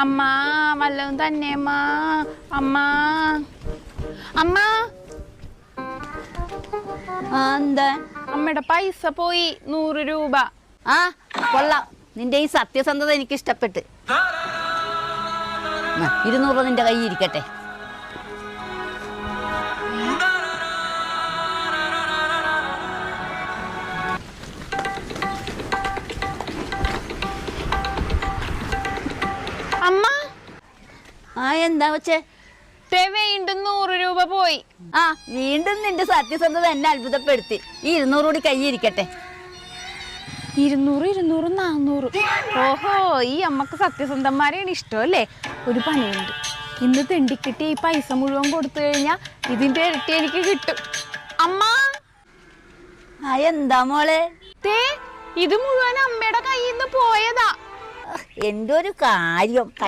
അമ്മ വല്ലതും തന്നെ അമ്മ. അമ്മ അമ്മ എന്താ? അമ്മയുടെ പൈസ പോയി 100 രൂപ. ആ കൊള്ളാം, നിന്റെ ഈ സത്യസന്ധത എനിക്ക് ഇഷ്ടപ്പെട്ട്. 200 രൂപ നിന്റെ കയ്യിൽ ഇരിക്കട്ടെ. അമ്മ എന്താ വെച്ചേ? വീണ്ടും 100 രൂപ പോയി. വീണ്ടും നിന്റെ സത്യസന്ധത എന്നെ അത്ഭുതപ്പെടുത്തി. ഈ 200 കൂടി കയ്യിൽ ഇരിക്കട്ടെ. 200 200 400. ഓഹോ, ഈ അമ്മക്ക് സത്യസന്ധന്മാരെയാണ് ഇഷ്ടം അല്ലേ? ഒരു പണിയുണ്ട്, ഇന്ന് തെണ്ടിക്കിട്ടിയ ഈ പൈസ മുഴുവൻ കൊടുത്തു കഴിഞ്ഞാൽ ഇതിന്റെ ഇരട്ടി എനിക്ക് കിട്ടും. അമ്മ എന്താ മോളെ? ഇത് മുഴുവൻ അമ്മയുടെ കയ്യിൽ നിന്ന് പോയതാ. എന്റെ ഒരു കാര്യം